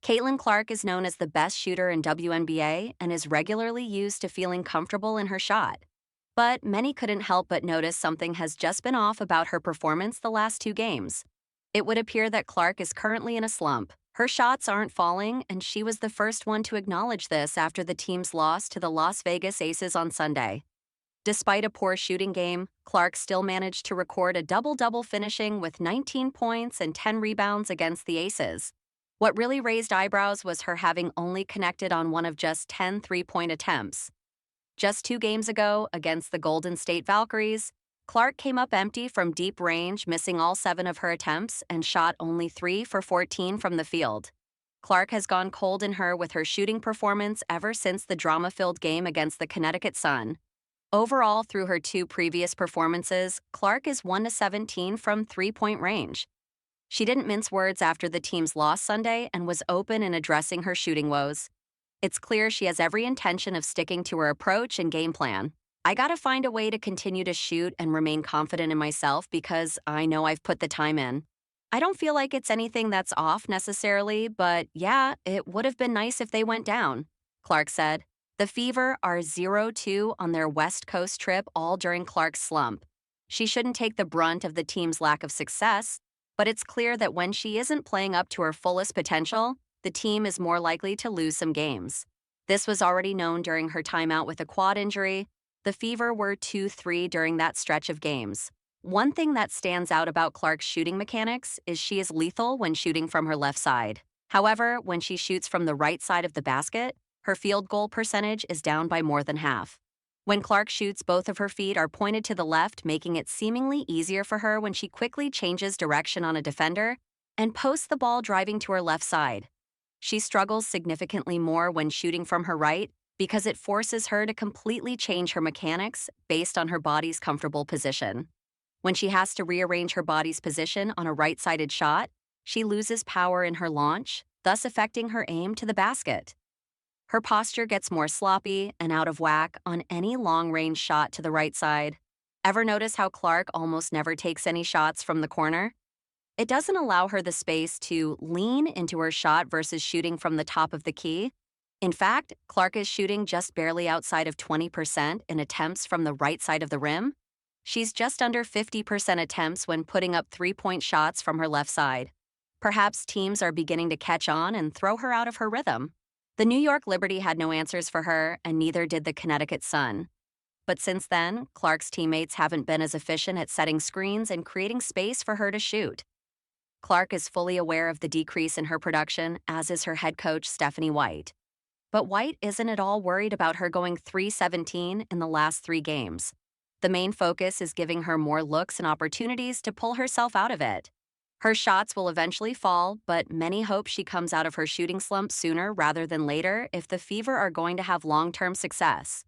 Caitlin Clark is known as the best shooter in WNBA and is regularly used to feeling comfortable in her shot. But many couldn't help but notice something has just been off about her performance the last two games. It would appear that Clark is currently in a slump. Her shots aren't falling, and she was the first one to acknowledge this after the team's loss to the Las Vegas Aces on Sunday. Despite a poor shooting game, Clark still managed to record a double-double, finishing with 19 points and 10 rebounds against the Aces. What really raised eyebrows was her having only connected on one of just 10 three-point attempts. Just 2 games ago, against the Golden State Valkyries, Clark came up empty from deep range, missing all 7 of her attempts and shot only 3 for 14 from the field. Clark has gone cold in her with her shooting performance ever since the drama-filled game against the Connecticut Sun. Overall, through her 2 previous performances, Clark is 1-17 from three-point range. She didn't mince words after the team's loss Sunday and was open in addressing her shooting woes. It's clear she has every intention of sticking to her approach and game plan. "I gotta find a way to continue to shoot and remain confident in myself because I know I've put the time in. I don't feel like it's anything that's off necessarily, but yeah, it would have been nice if they went down," Clark said. The Fever are 0-2 on their West Coast trip, all during Clark's slump. She shouldn't take the brunt of the team's lack of success, but it's clear that when she isn't playing up to her fullest potential, the team is more likely to lose some games. This was already known during her timeout with a quad injury. The Fever were 2-3 during that stretch of games. One thing that stands out about Clark's shooting mechanics is she is lethal when shooting from her left side. However, when she shoots from the right side of the basket, her field goal percentage is down by more than half. When Clark shoots, both of her feet are pointed to the left, making it seemingly easier for her when she quickly changes direction on a defender and posts the ball driving to her left side. She struggles significantly more when shooting from her right because it forces her to completely change her mechanics based on her body's comfortable position. When she has to rearrange her body's position on a right-sided shot, she loses power in her launch, thus affecting her aim to the basket. Her posture gets more sloppy and out of whack on any long-range shot to the right side. Ever notice how Clark almost never takes any shots from the corner? It doesn't allow her the space to lean into her shot versus shooting from the top of the key. In fact, Clark is shooting just barely outside of 20% in attempts from the right side of the rim. She's just under 50% attempts when putting up three-point shots from her left side. Perhaps teams are beginning to catch on and throw her out of her rhythm. The New York Liberty had no answers for her, and neither did the Connecticut Sun. But since then, Clark's teammates haven't been as efficient at setting screens and creating space for her to shoot. Clark is fully aware of the decrease in her production, as is her head coach, Stephanie White. But White isn't at all worried about her going 3-17 in the last 3 games. The main focus is giving her more looks and opportunities to pull herself out of it. Her shots will eventually fall, but many hope she comes out of her shooting slump sooner rather than later if the Fever are going to have long-term success.